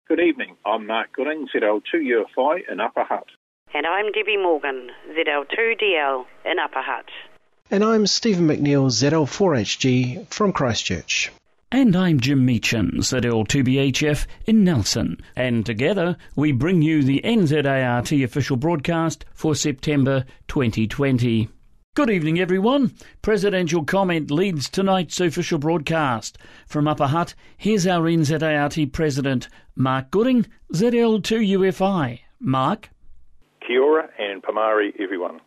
Good evening. I'm Mark Gooding, ZL2UFI in Upper Hutt. And I'm Debbie Morgan, ZL2DL in Upper Hutt. And I'm Stephen McNeill, ZL4HG from Christchurch. And I'm Jim Meechan, ZL2BHF in Nelson. And together we bring you the NZART official broadcast for September 2020. Good evening, everyone. Presidential comment leads tonight's official broadcast. From Upper Hutt, here's our NZART President, Mark Gooding, ZL2UFI. Mark? Kia ora and pamari, everyone.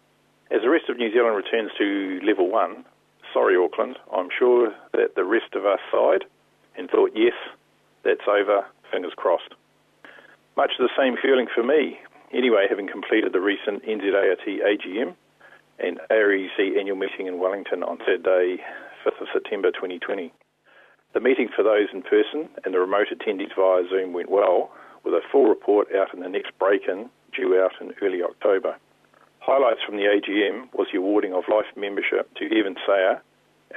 As the rest of New Zealand returns to level 1, sorry Auckland, I'm sure that the rest of us sighed and thought, yes, that's over, fingers crossed. Much the same feeling for me, anyway, having completed the recent NZART AGM and AREC annual meeting in Wellington on Saturday, 5th of September 2020. The meeting for those in person and the remote attendees via Zoom went well, with a full report out in the next break-in due out in early October. Highlights from the AGM was the awarding of life membership to Evan Sayer,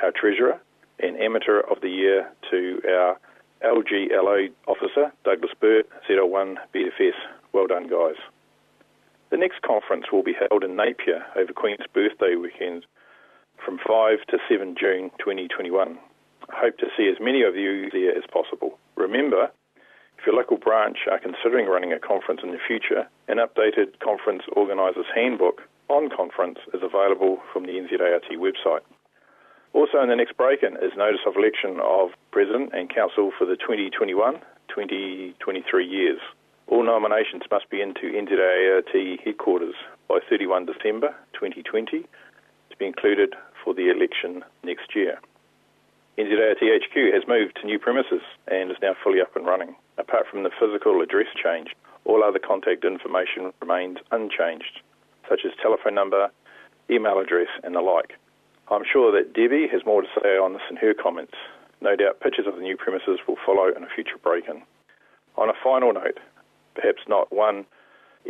our Treasurer, and Amateur of the Year to our LGLO officer, Douglas Burt, ZL1 BFS. Well done, guys. The next conference will be held in Napier over Queen's birthday weekend from 5 to 7 June 2021. I hope to see as many of you there as possible. Remember, if your local branch are considering running a conference in the future, an updated conference organiser's handbook on conference is available from the NZART website. Also in the next break-in is notice of election of President and Council for the 2021-2023 years. All nominations must be into NZART headquarters by 31 December 2020 to be included for the election next year. NZART HQ has moved to new premises and is now fully up and running. Apart from the physical address change, all other contact information remains unchanged, such as telephone number, email address and the like. I'm sure that Debby has more to say on this in her comments. No doubt pictures of the new premises will follow in a future break-in. On a final note, perhaps not one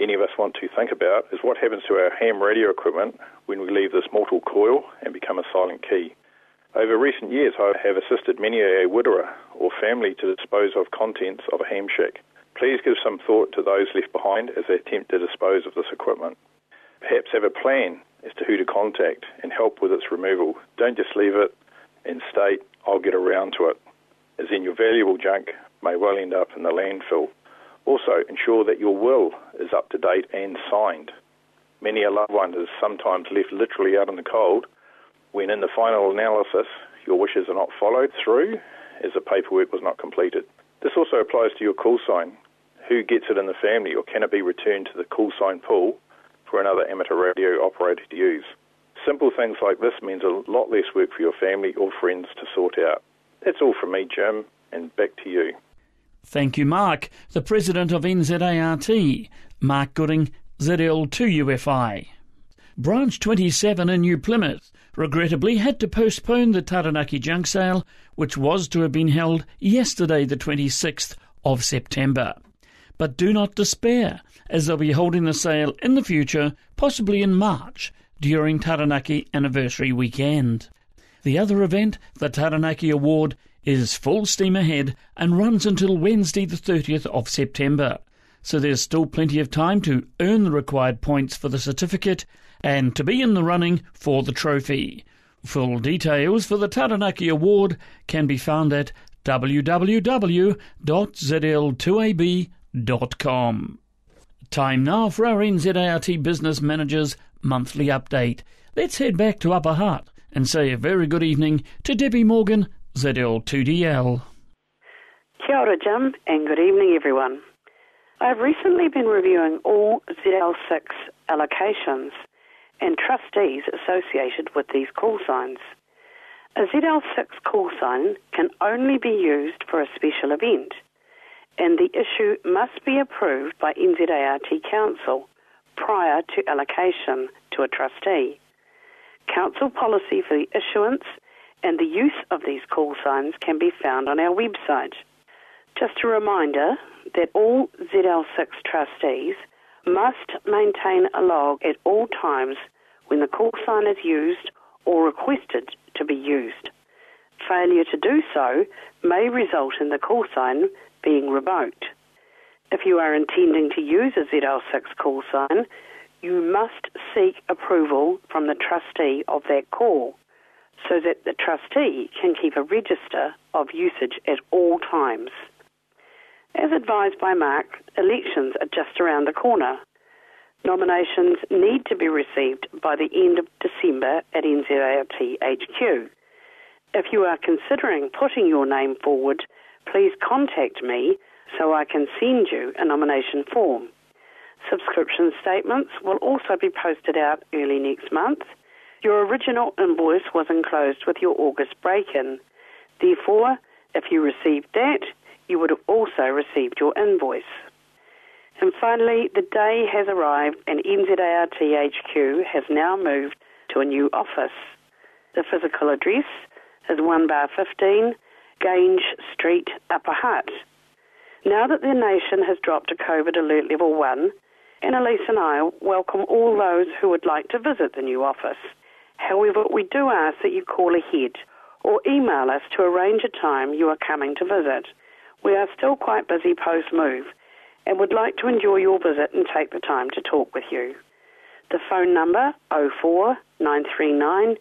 any of us want to think about, is what happens to our ham radio equipment when we leave this mortal coil and become a silent key. Over recent years, I have assisted many a widower or family to dispose of contents of a ham shack. Please give some thought to those left behind as they attempt to dispose of this equipment. Perhaps have a plan as to who to contact and help with its removal. Don't just leave it and state, I'll get around to it, as in your valuable junk may well end up in the landfill. Also, ensure that your will is up to date and signed. Many a loved one is sometimes left literally out in the cold when in the final analysis your wishes are not followed through as the paperwork was not completed. This also applies to your call sign. Who gets it in the family, or can it be returned to the call sign pool for another amateur radio operator to use? Simple things like this means a lot less work for your family or friends to sort out. That's all from me, Jim, and back to you. Thank you, Mark. The President of NZART, Mark Gooding, ZL2UFI. Branch 27 in New Plymouth regrettably had to postpone the Taranaki junk sale, which was to have been held yesterday, the 26th of September. But do not despair, as they'll be holding the sale in the future, possibly in March, during Taranaki Anniversary Weekend. The other event, the Taranaki Award, is full steam ahead and runs until Wednesday the 30th of September. So there's still plenty of time to earn the required points for the certificate and to be in the running for the trophy. Full details for the Taranaki Award can be found at www.zl2ab.com. Time now for our NZART Business Manager's monthly update. Let's head back to Upper Hutt and say a very good evening to Debbie Morgan, ZL2DL. Kia ora, Jim, and good evening, everyone. I've recently been reviewing all ZL6 allocations and trustees associated with these call signs. A ZL6 call sign can only be used for a special event, and the issue must be approved by NZART Council prior to allocation to a trustee. Council policy for the issuance and the use of these call signs can be found on our website. Just a reminder that all ZL6 trustees must maintain a log at all times when the call sign is used or requested to be used. Failure to do so may result in the call sign being revoked. If you are intending to use a ZL6 call sign, you must seek approval from the trustee of that call so that the trustee can keep a register of usage at all times. As advised by Mark, elections are just around the corner. Nominations need to be received by the end of December at NZART HQ. If you are considering putting your name forward, please contact me so I can send you a nomination form. Subscription statements will also be posted out early next month. Your original invoice was enclosed with your August break-in. Therefore, if you received that, you would have also received your invoice. And finally, the day has arrived and NZART HQ has now moved to a new office. The physical address is 1-15 Gange Street, Upper Hutt. Now that the nation has dropped to COVID Alert Level 1, Annalise and I welcome all those who would like to visit the new office. However, we do ask that you call ahead or email us to arrange a time you are coming to visit. We are still quite busy post-move and would like to enjoy your visit and take the time to talk with you. The phone number 04 939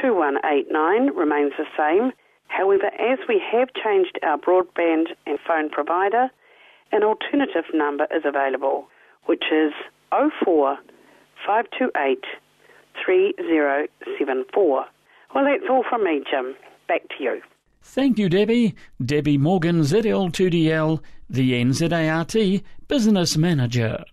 2189 remains the same. However, as we have changed our broadband and phone provider, an alternative number is available, which is 04 528 3074. Well, that's all from me, Jim. Back to you. Thank you, Debbie. Debbie Morgan, ZL2DL, the NZART Business Manager.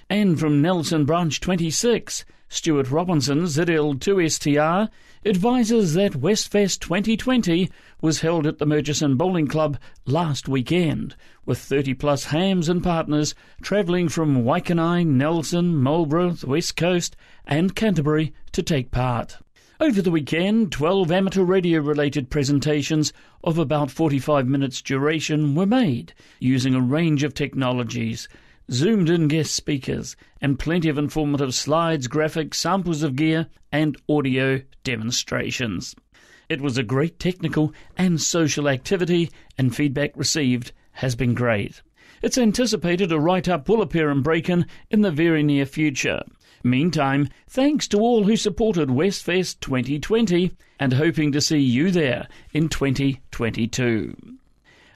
And from Nelson Branch 26, Stuart Robinson, ZL2STR, advises that WestFest 2020 was held at the Murchison Bowling Club last weekend, with 30-plus hams and partners travelling from Waikanae, Nelson, Marlborough, the West Coast and Canterbury to take part. Over the weekend, 12 amateur radio-related presentations of about 45 minutes duration were made, using a range of technologies, zoomed-in guest speakers, and plenty of informative slides, graphics, samples of gear, and audio demonstrations. It was a great technical and social activity, and feedback received has been great. It's anticipated a write-up will appear in Breakin in the very near future. Meantime, thanks to all who supported WestFest 2020 and hoping to see you there in 2022.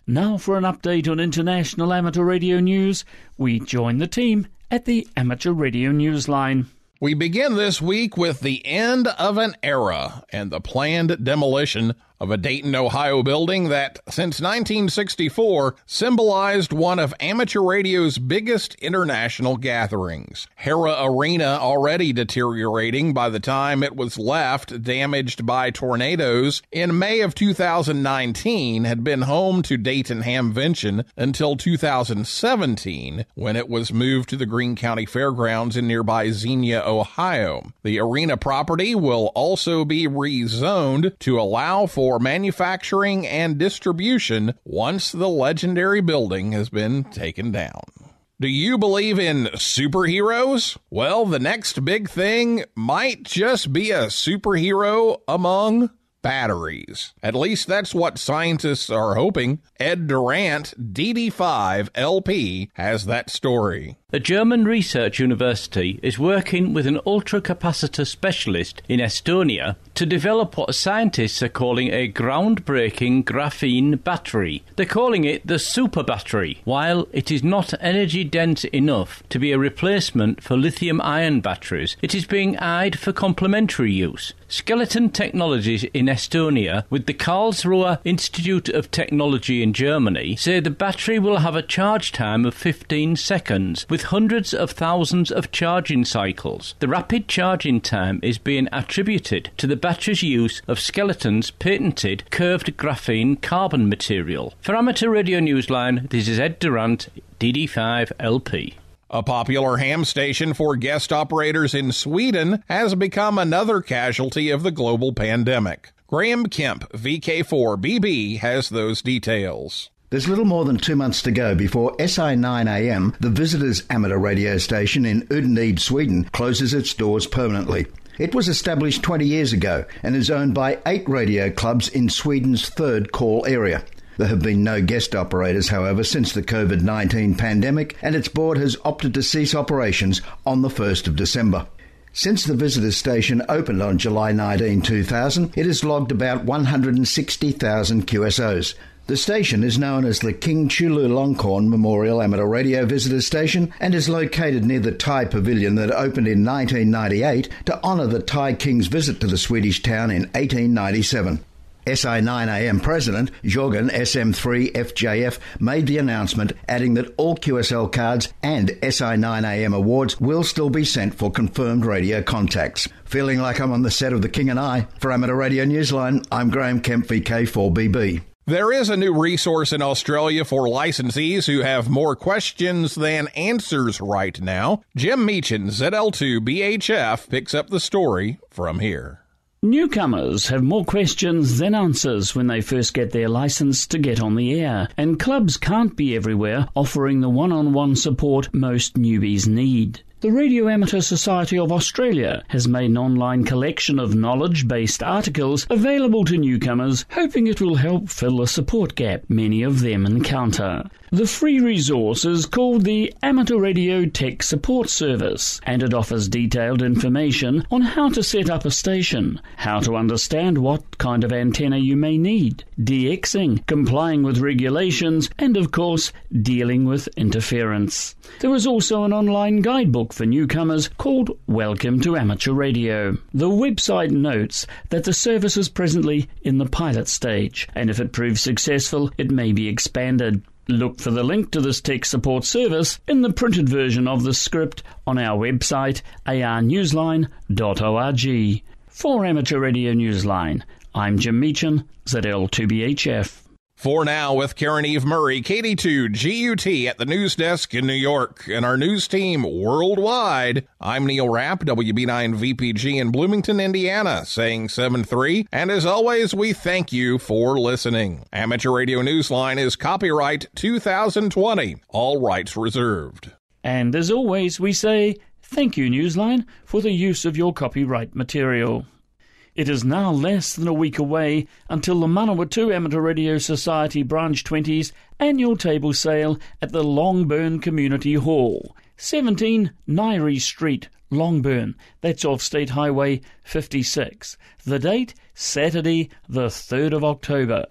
Now for an update on international amateur radio news, we join the team at the Amateur Radio Newsline. We begin this week with the end of an era and the planned demolition of a Dayton, Ohio building that, since 1964, symbolized one of amateur radio's biggest international gatherings. Hera Arena, already deteriorating by the time it was left damaged by tornadoes in May of 2019, had been home to Dayton Hamvention until 2017, when it was moved to the Greene County Fairgrounds in nearby Xenia, Ohio. The arena property will also be rezoned to allow for manufacturing and distribution once the legendary building has been taken down. Do you believe in superheroes? Well, the next big thing might just be a superhero among batteries. At least that's what scientists are hoping. Ed Durant, DD5-LP, has that story. A German research university is working with an ultracapacitor specialist in Estonia to develop what scientists are calling a groundbreaking graphene battery. They're calling it the super battery. While it is not energy dense enough to be a replacement for lithium-ion batteries, it is being eyed for complementary use. Skeleton Technologies in Estonia, with the Karlsruhe Institute of Technology in Germany, say the battery will have a charge time of 15 seconds, with hundreds of thousands of charging cycles. The rapid charging time is being attributed to the battery's use of Skeleton's patented curved graphene carbon material. For Amateur Radio Newsline, this is Ed Durant, DD5-LP. A popular ham station for guest operators in Sweden has become another casualty of the global pandemic. Graham Kemp, VK4BB, has those details. There's little more than 2 months to go before SI9AM, the visitors' amateur radio station in Udenid, Sweden, closes its doors permanently. It was established 20 years ago and is owned by 8 radio clubs in Sweden's third call area. There have been no guest operators, however, since the COVID-19 pandemic, and its board has opted to cease operations on the 1st of December. Since the visitors station opened on July 19, 2000, it has logged about 160,000 QSOs. The station is known as the King Chulu-Longkorn Memorial Amateur Radio Visitor Station and is located near the Thai Pavilion that opened in 1998 to honour the Thai King's visit to the Swedish town in 1897. SI9AM President Jorgen SM3FJF made the announcement, adding that all QSL cards and SI9AM awards will still be sent for confirmed radio contacts. Feeling like I'm on the set of The King and I? For Amateur Radio Newsline, I'm Graham Kemp, VK4BB. There is a new resource in Australia for licensees who have more questions than answers right now. Jim Meechan, ZL2BHF, picks up the story from here. Newcomers have more questions than answers when they first get their licence to get on the air, and clubs can't be everywhere offering the one-on-one support most newbies need. The Radio Amateur Society of Australia has made an online collection of knowledge-based articles available to newcomers, hoping it will help fill a support gap many of them encounter. The free resource is called the Amateur Radio Tech Support Service, and it offers detailed information on how to set up a station, how to understand what kind of antenna you may need, DXing, complying with regulations, and of course, dealing with interference. There is also an online guidebook for newcomers called Welcome to Amateur Radio. The website notes that the service is presently in the pilot stage, and if it proves successful, it may be expanded. Look for the link to this tech support service in the printed version of the script on our website, arnewsline.org. For Amateur Radio Newsline, I'm Jim Meechan, ZL2BHF. For now, with Karen Eve Murray, KD2 GUT at the news desk in New York, and our news team worldwide, I'm Neil Rapp, WB9 VPG in Bloomington, Indiana, saying 7-3, and as always, we thank you for listening. Amateur Radio Newsline is copyright 2020, all rights reserved. And as always, we say thank you, Newsline, for the use of your copyright material. It is now less than a week away until the Manawatu Amateur Radio Society Branch 20's annual table sale at the Longburn Community Hall, 17 Nairi Street, Longburn. That's off State Highway 56. The date, Saturday, the 3rd of October.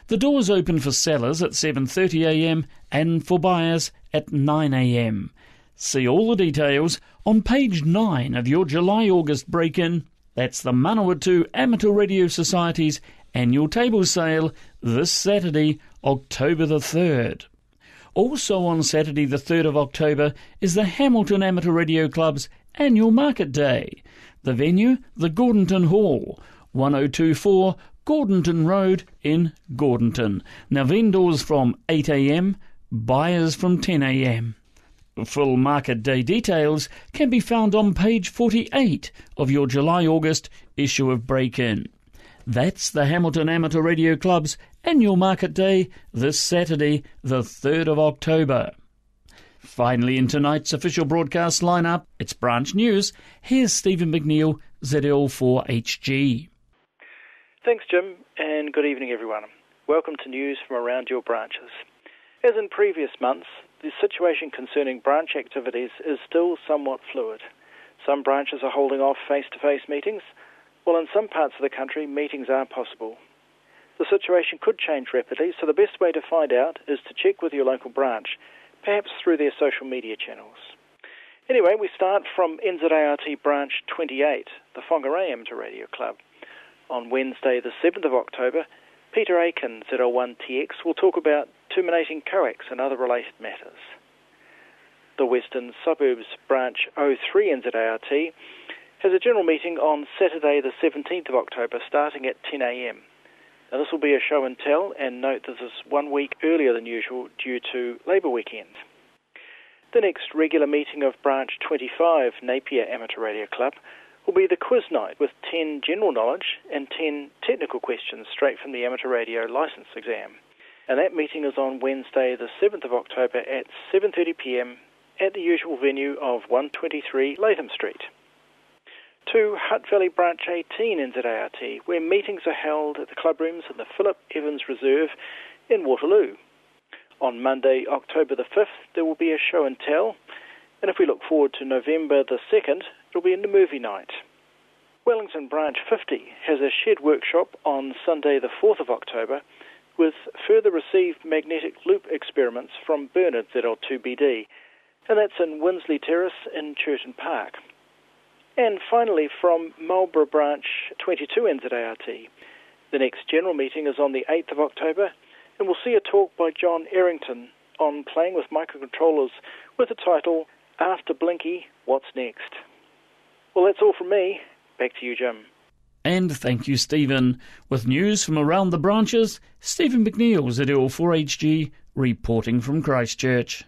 The doors open for sellers at 7:30 a.m. and for buyers at 9 a.m. See all the details on page 9 of your July-August break-in. That's the Manawatu Amateur Radio Society's annual table sale this Saturday, October the 3rd. Also on Saturday the 3rd of October is the Hamilton Amateur Radio Club's annual market day. The venue, the Gordonton Hall, 1024 Gordonton Road in Gordonton. Now vendors from 8 a.m, buyers from 10 a.m. Full market day details can be found on page 48 of your July-August issue of Break-In. That's the Hamilton Amateur Radio Club's annual market day this Saturday, the 3rd of October. Finally, in tonight's official broadcast lineup, it's Branch News. Here's Stephen McNeill, ZL4HG. Thanks, Jim, and good evening, everyone. Welcome to news from around your branches. As in previous months, the situation concerning branch activities is still somewhat fluid. Some branches are holding off face-to-face meetings, while in some parts of the country, meetings are possible. The situation could change rapidly, so the best way to find out is to check with your local branch, perhaps through their social media channels. Anyway, we start from NZART Branch 28, the Whangarei Amateur Radio Club. On Wednesday, the 7th of October, Peter Aiken, ZL1TX, will talk about terminating coax and other related matters. The Western Suburbs Branch 03 NZART has a general meeting on Saturday the 17th of October starting at 10 a.m. Now this will be a show and tell, and note this is 1 week earlier than usual due to Labour weekend. The next regular meeting of Branch 25 Napier Amateur Radio Club will be the quiz night with 10 general knowledge and 10 technical questions straight from the amateur radio licence exam. And that meeting is on Wednesday the 7th of October at 7:30 p.m. at the usual venue of 123 Latham Street. To Hutt Valley Branch 18 NZART, where meetings are held at the club rooms in the Philip Evans Reserve in Waterloo. On Monday, October the 5th, there will be a show and tell, and if we look forward to November the 2nd, it'll be in the movie night. Wellington Branch 50 has a shed workshop on Sunday the 4th of October with further received magnetic loop experiments from Bernard ZL2BD, and that's in Winsley Terrace in Churton Park. And finally, from Marlborough Branch 22 NZART, the next general meeting is on the 8th of October, and we'll see a talk by John Errington on playing with microcontrollers with the title, After Blinky, What's Next? Well, that's all from me. Back to you, Jim. And thank you, Stephen. With news from around the branches, Stephen McNeill, ZL4HG, reporting from Christchurch.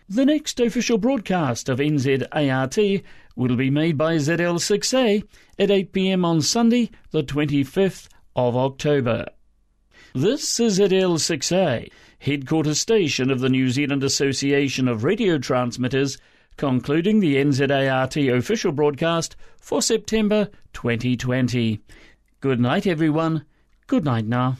The next official broadcast of NZART will be made by ZL6A at 8 p.m. on Sunday, the 25th of October. This is ZL6A, headquarters station of the New Zealand Association of Radio Transmitters, concluding the NZART official broadcast for September 2020. Good night, everyone. Good night now.